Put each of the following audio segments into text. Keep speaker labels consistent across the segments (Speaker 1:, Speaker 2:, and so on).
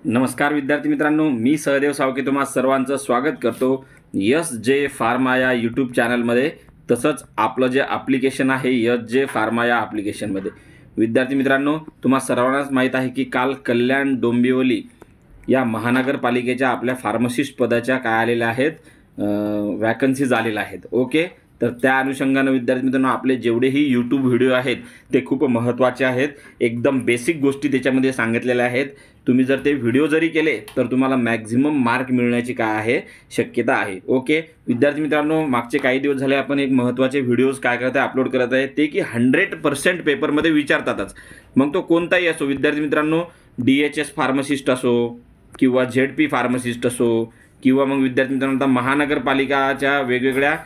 Speaker 1: नमस्कार विद्यार्थी मित्रांनो, मी सहदेव सावके तुम्हा सर्वांचं स्वागत करतो यस जे फार्मा या यूट्यूब चॅनलमध्ये. तसंच आपलं जे ॲप्लिकेशन आहे यस जे फार्मा या ॲप्लिकेशनमध्ये. विद्यार्थी मित्रांनो, तुम्हा सर्वांनाच माहीत आहे की काल कल्याण डोंबिवली या महानगरपालिकेच्या आपल्या फार्मासिस्ट पदाच्या काय आलेल्या आहेत, वॅकन्सीज आलेल्या आहेत. ओके, तर त्या अनुषंगाने विद्यार्थी मित्रांनो आपले जेवढेही यूट्यूब व्हिडिओ आहेत ते खूप महत्त्वाचे आहेत. एकदम बेसिक गोष्टी त्याच्यामध्ये सांगितलेल्या आहेत. तुम्ही जर ते व्हिडिओ जरी केले तर तुम्हाला मॅक्झिमम मार्क मिळण्याची काय आहे, शक्यता आहे. ओके विद्यार्थी मित्रांनो, मागचे काही दिवस झाले आपण एक महत्त्वाचे व्हिडिओज काय करत आहे, अपलोड करत आहे, ते की 100% पेपरमध्ये विचारतातच. मग तो कोणताही असो विद्यार्थी मित्रांनो, DHS फार्मासिस्ट असो किंवा ZP फार्मासिस्ट असो किंवा मग विद्यार्थी मित्रांनो आता महानगरपालिकाच्या वेगवेगळ्या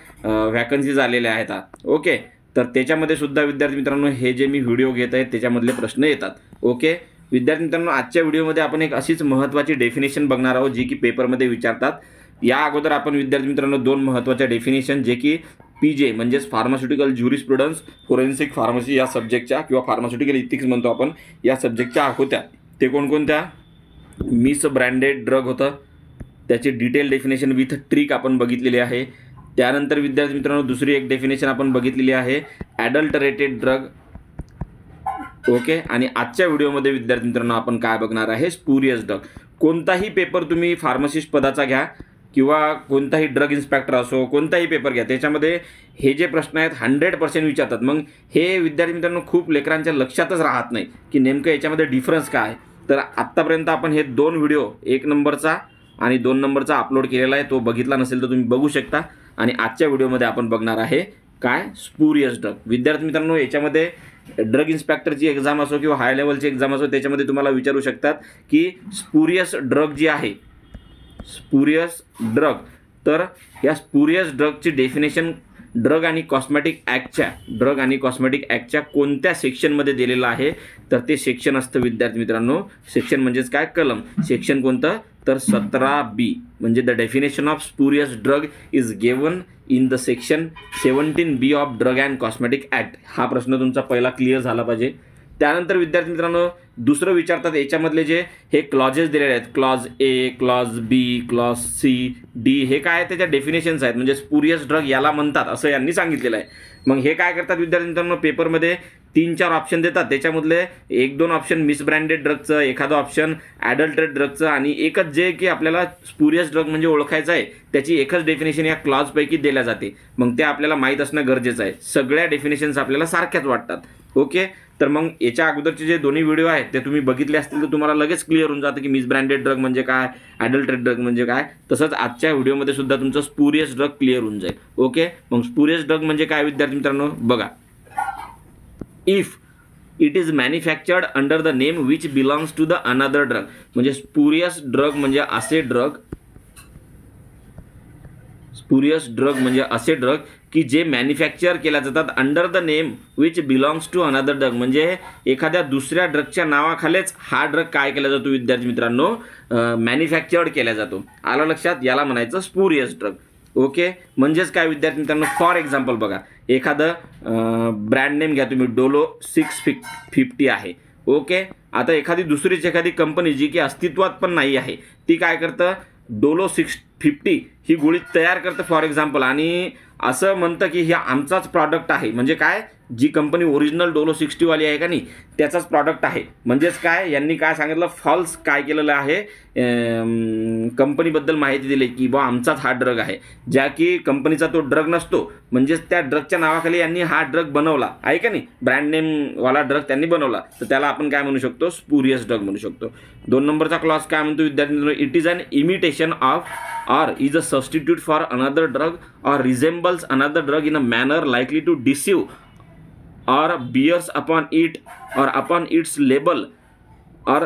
Speaker 1: वॅकन्सीज आलेल्या आहेत. ओके, तर त्याच्यामध्ये सुद्धा विद्यार्थी मित्रांनो हे जे मी व्हिडिओ घेत आहे त्याच्यामधले प्रश्न येतात. ओके विद्यार्थी मित्रांनो, आजच्या व्हिडिओमध्ये आपण एक अशीच महत्त्वाची डेफिनेशन बघणार आहोत जी की पेपरमध्ये विचारतात. या अगोदर आपण विद्यार्थी मित्रांनो दोन महत्त्वाच्या डेफिनेशन जे की PJ म्हणजेच फार्मास्युटिकल ज्युरिस्प्रुडन्स फोरेन्सिक फार्मसी या सब्जेक्टच्या किंवा फार्मास्युटिकल इथिक्स म्हणतो आपण, या सब्जेक्टच्या होत्या. ते कोणकोणत्या? मिस ब्रँडेड ड्रग होतं, त्याची डिटेल डेफिनेशन विथ ट्रिक आपण बघितलेली आहे. त्यानंतर विद्यार्थी मित्रांनो दुसरी एक डेफिनेशन आपण बघितलेली आहे ॲडल्टरेटेड ड्रग. ओके, आणि आजच्या व्हिडिओमध्ये विद्यार्थी मित्रांनो आपण काय बघणार आहे, स्पुरियस ड्रग. कोणताही पेपर तुम्ही फार्मासिस्ट पदाचा घ्या किंवा कोणताही ड्रग इन्स्पेक्टर असो, कोणताही पेपर घ्या, त्याच्यामध्ये हे जे प्रश्न आहेत 100% विचारतात. मग हे विद्यार्थी मित्रांनो खूप लेकरांच्या लक्षातच राहत नाही की नेमकं याच्यामध्ये डिफरन्स काय आहे. तर आत्तापर्यंत आपण हे दोन व्हिडिओ, 1 नंबरचा आणि 2 नंबरचा अपलोड केलेला आहे. तो बघितला नसेल तर तुम्ही बघू शकता. आणि आजच्या व्हिडिओमध्ये आपण बघणार आहे काय, स्पुरियस ड्रग. विद्यार्थी मित्रांनो याच्यामध्ये ड्रग इन्स्पेक्टरची एक्झाम असो किंवा हाय लेवलची एक्झाम असो, त्याच्यामध्ये तुम्हाला विचारू शकतात की स्पुरियस ड्रग जी आहे, स्पुरियस ड्रग, तर या स्पुरियस ड्रगची डेफिनेशन ड्रग आणि कॉस्मेटिक ॲक्टच्या कोणत्या सेक्शनमध्ये दिलेलं आहे, तर ते सेक्शन असतं विद्यार्थी मित्रांनो, सेक्शन म्हणजेच काय, कलम. सेक्शन कोणतं, तर 17B. म्हणजे the definition of spurious drug is given in the section 17B of drug and cosmetic act. हा प्रश्न तुमचा पहिला क्लिअर झाला पाहिजे. त्यानंतर विद्यार्थी मित्रांनो दुसरं विचारतात, याच्यामधले जे हे क्लॉजेस दिलेले आहेत, clause A, clause B, clause C, D, हे काय त्याच्या डेफिनेशन्स आहेत. म्हणजे स्पुरियस ड्रग याला म्हणतात असं यांनी सांगितलेलं आहे. मग हे काय करतात विद्यार्थी मित्रांनो, पेपरमध्ये 3-4 ऑप्शन देतात. त्याच्यामधले 1-2 ऑप्शन मिसब्रँडेड ड्रगचं, एखादं ऑप्शन ॲडल्टरेट ड्रगचं आणि एकच जे की आपल्याला स्पुरियस ड्रग म्हणजे ओळखायचं आहे त्याची एकच डेफिनेशन या क्लॉजपैकी दिल्या जाते. मग ते आपल्याला माहीत असणं गरजेचं आहे. सगळ्या डेफिनेशन्स आपल्याला सारख्याच वाटतात. ओके, तर मग याच्या अगोदरचे जे दोन्ही व्हिडिओ आहेत ते तुम्ही बघितले असतील तर तुम्हाला लगेच क्लिअर होऊन जातं की मिसब्रँडेड ड्रग म्हणजे काय, ॲडल्टरेट ड्रग म्हणजे काय. तसंच आजच्या व्हिडिओमध्ये सुद्धा तुमचं स्पुरियस ड्रग क्लिअर होऊन जाईल. ओके, मग स्पुरियस ड्रग म्हणजे काय विद्यार्थी मित्रांनो बघा, if it is manufactured under the name which belongs to the another drug. म्हणजे स्पुरियस ड्रग म्हणजे असे ड्रग की जे मॅन्युफॅक्चर केल्या जातात under the name which belongs to another drug. म्हणजे एखाद्या दुसऱ्या ड्रगच्या नावाखालीच हा ड्रग काय केला जातो विद्यार्थी मित्रांनो, मॅन्युफॅक्चर्ड केला जातो. आलं लक्षात, याला म्हणायचं स्पुरियस ड्रग. ओके, म्हणजेच काय विद्यार्थी मित्रांनो, फॉर एक्झाम्पल बघा, एखादं ब्रँड नेम घ्या तुम्ही, डोलो 650 आहे. ओके, आता एखादी कंपनी जी की अस्तित्वात पण नाही आहे ती काय करतं, डोलो 650 ही गोळी तयार करतं फॉर एक्झाम्पल, आणि असं म्हणतं की हे आमचाच प्रॉडक्ट आहे. म्हणजे काय, जी कंपनी ओरिजिनल डोलो 60 वाली आहे का नाही त्याचाच प्रॉडक्ट आहे. म्हणजेच काय, यांनी काय सांगितलं, फॉल्स काय केलेलं आहे, कंपनीबद्दल माहिती दिली की बा आमचाच हा ड्रग आहे, ज्या की कंपनीचा तो ड्रग नसतो. म्हणजेच त्या ड्रगच्या नावाखाली यांनी हा ड्रग बनवला आहे का नाही, ब्रँड नेमवाला ड्रग त्यांनी बनवला, तर त्याला आपण काय म्हणू शकतो, स्पुरियस ड्रग म्हणू शकतो. 2 नंबरचा क्लॉज काय म्हणतो विद्यार्थी मित्रांनो, it is an imitation of or is a substitute for another drug or resembles another drug in a manner likely to deceive or bears upon it or upon its label or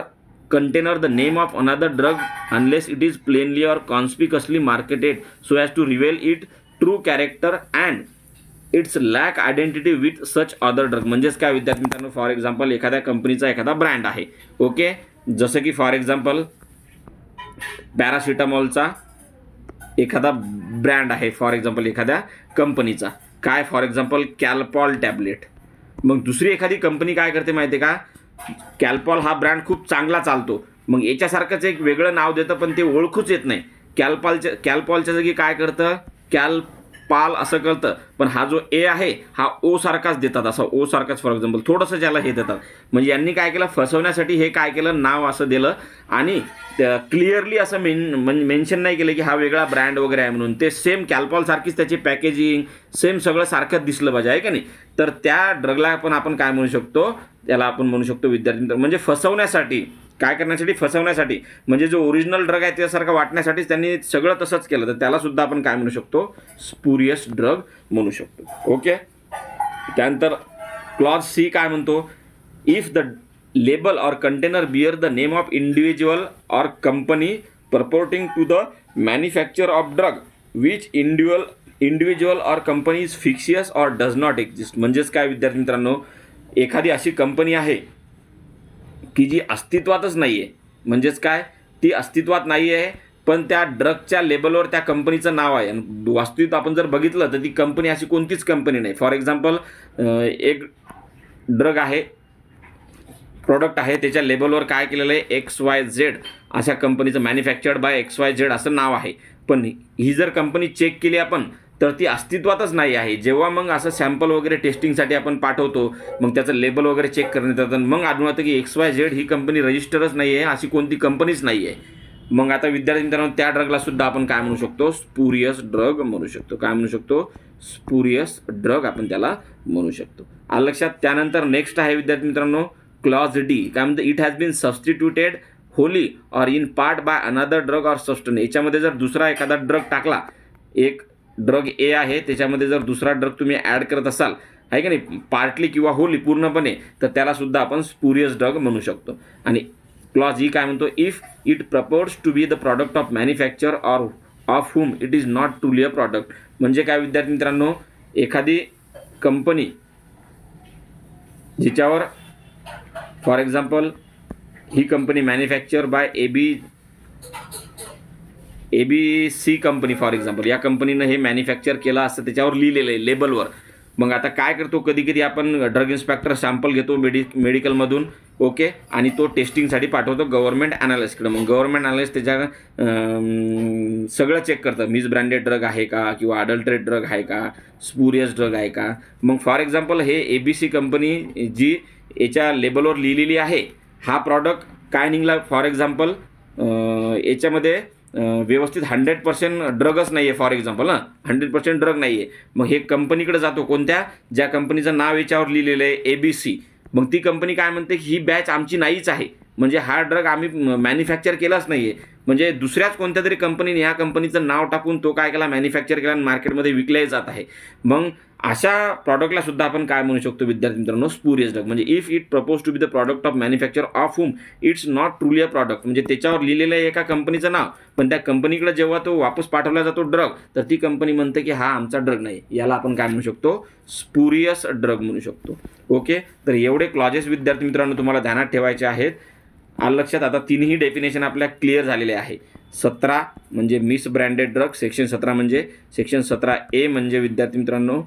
Speaker 1: container the name of another drug unless it is plainly or conspicuously marketed so as to reveal its true character and its lack identity with such other drug. म्हणजेच काय विद्यार्थी मित्रांनो, for example एखाद्या कंपनीचा एखादा brand आहे. Okay, जसं की फॉर एक्झाम्पल पॅरासिटामॉलचा एखादा ब्रँड आहे, फॉर एक्झाम्पल एखाद्या कंपनीचा काय, फॉर एक्झाम्पल कॅल्पॉल टॅबलेट. मग दुसरी एखादी कंपनी काय करते माहिती आहे का, कॅल्पॉल हा ब्रँड खूप चांगला चालतो मग याच्यासारखंच एक वेगळं नाव देतं पण ते ओळखूच येत नाही. कॅलपॉलच्या जागी काय करतं, कॅलपाल असं कळतं, पण हा जो ए आहे हा ओ सारखाच देतात, असा ओ सारखाच फॉर एक्झाम्पल थोडंसं ज्याला हे देतात. म्हणजे यांनी काय केलं, फसवण्यासाठी हे काय केलं, नाव असं दिलं आणि क्लिअरली असं मेन्शन नाही केलं की हा वेगळा ब्रँड वगैरे आहे म्हणून. ते सेम कॅलपॉल सारखीच त्याची पॅकेजिंग सेम सगळं सारखंच दिसलं पाहिजे, आहे का नाही. तर त्या ड्रगला पण आपण काय म्हणू शकतो, त्याला आपण म्हणू शकतो विद्यार्थी म्हणजे फसवण्यासाठी. काय करण्यासाठी, फसवण्यासाठी. म्हणजे जो ओरिजिनल ड्रग आहे त्यासारखं वाटण्यासाठीच त्यांनी सगळं तसंच केलं, तर त्याला सुद्धा आपण काय म्हणू शकतो, स्पुरियस ड्रग म्हणू शकतो. ओके. त्यानंतर क्लॉज सी काय म्हणतो, if the label or container bear the name of individual or company purporting to the manufacture of drug which individual or company is fictitious or does not exist. म्हणजेच काय विद्यार्थी मित्रांनो, एखादी अशी company आहे की जी अस्तित्वातच नाही आहे. म्हणजेच काय, ती अस्तित्वात नाही आहे पण त्या ड्रगच्या लेबलवर त्या कंपनीचं नाव आहे. वास्तविक आपण जर बघितलं तर ती कंपनी अशी कोणतीच कंपनी नाही. फॉर एक्झाम्पल एक ड्रग आहे, प्रोडक्ट आहे, त्याच्या लेबलवर काय केलेलं आहे, XYZ अशा कंपनीचं मॅन्युफॅक्चर्ड बाय XYZ असं नाव आहे. पण ही जर कंपनी चेक केली आपण तर ती अस्तित्वातच नाही आहे. जेव्हा मग असं सॅम्पल वगैरे टेस्टिंगसाठी आपण पाठवतो, मग त्याचं लेबल वगैरे चेक करण्यात येतं, मग आढळतं की XYZ ही कंपनी रजिस्टरच नाही आहे, अशी कोणती कंपनीच नाही आहे. मग आता विद्यार्थी मित्रांनो त्या ड्रगला सुद्धा आपण काय म्हणू शकतो, स्पुरियस ड्रग म्हणू शकतो. काय म्हणू शकतो, स्पुरियस ड्रग आपण त्याला म्हणू शकतो. आलं लक्षात. त्यानंतर नेक्स्ट आहे विद्यार्थी मित्रांनो क्लॉज डी. काय म्हणतं, it has been substituted wholly or in part by another drug or substance. याच्यामध्ये जर दुसरा एखादा ड्रग टाकला, एक ड्रग ए आहे त्याच्यामध्ये जर दुसरा ड्रग तुम्ही ॲड करत असाल, आहे का नाही, पार्टली किंवा होली पूर्णपणे, तर त्याला सुद्धा आपण स्पुरियस ड्रग म्हणू शकतो. आणि क्लॉज ई काय म्हणतो, if it purports to be the product of manufacture or of whom it is not truly a product. म्हणजे काय विद्यार्थी मित्रांनो, एखादी कंपनी जिच्यावर फॉर एक्झाम्पल ही company manufacture by ABC company for example, या कंपनीनं हे मॅन्युफॅक्चर केलं असं त्याच्यावर लिहिलेलं आहे लेबलवर. मग आता काय करतो, कधी कधी आपण ड्रग इन्स्पेक्टर सॅम्पल घेतो मेडिकलमधून, ओके, आणि तो टेस्टिंगसाठी पाठवतो गव्हर्नमेंट ॲनालिस्टकडे. मग गव्हर्नमेंट ॲनालिस्ट त्याच्या सगळं चेक करतं, मिस ब्रँडेड ड्रग आहे का, किंवा अडल्टरेट ड्रग आहे का, स्पुरियस ड्रग आहे का. मग फॉर एक्झाम्पल हे ABC कंपनी जी याच्या लेबलवर लिहिलेली आहे, हा प्रॉडक्ट काय निघाला, फॉर एक्झाम्पल याच्यामध्ये व्यवस्थित 100% ड्रगच नाही आहे, फॉर एक्झाम्पल 100% ड्रग नाही आहे. मग हे कंपनीकडे जातो, कोणत्या, ज्या कंपनीचं नाव याच्यावर लिहिलेलं आहे ABC. मग ती कंपनी काय म्हणते की ही बॅच आमची नाहीच आहे, म्हणजे हा ड्रग आम्ही मॅन्युफॅक्चर केलाच नाही आहे. म्हणजे दुसऱ्याच कोणत्या तरी कंपनीने ह्या कंपनीचं नाव टाकून तो काय केला, मॅन्युफॅक्चर केला आणि मार्केटमध्ये विकले जात आहे. मग अशा प्रॉडक्टला सुद्धा आपण काय म्हणू शकतो विद्यार्थी मित्रांनो, स्पुरियस ड्रग. म्हणजे if it propose to be the product of manufacture of whom it's not truly a product. म्हणजे त्याच्यावर लिहिलेलं आहे एका कंपनीचं नाव, पण त्या कंपनीकडे जेव्हा तो वापस पाठवला जातो ड्रग, तर ती कंपनी म्हणते की हा आमचा ड्रग नाही. याला आपण काय म्हणू शकतो, स्पुरियस ड्रग म्हणू शकतो. ओके. तर एवढे क्लॉजेस विद्यार्थी मित्रांनो तुम्हाला ध्यानात ठेवायचे आहेत. आलं लक्षात. आता तिन्ही डेफिनेशन आपल्या क्लिअर झालेले आहे. 17 म्हणजे मिस ब्रँडेड ड्रग, सेक्शन 17 म्हणजे सेक्शन 17A म्हणजे विद्यार्थी मित्रांनो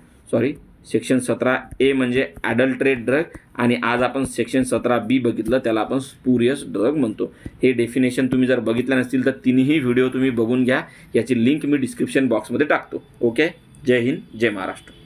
Speaker 1: सेक्शन 17A म्हणजे ॲडल्टरेट ड्रग, आणि आज आपण सेक्शन 17B बघितलं, त्याला आपण स्पुरियस ड्रग म्हणतो. हे डेफिनेशन तुम्ही जर बघितलं नसतील तर तिन्ही व्हिडिओ तुम्ही बघून घ्या, याची लिंक मी डिस्क्रिप्शन बॉक्समध्ये टाकतो. ओके. जय हिंद, जय महाराष्ट्र.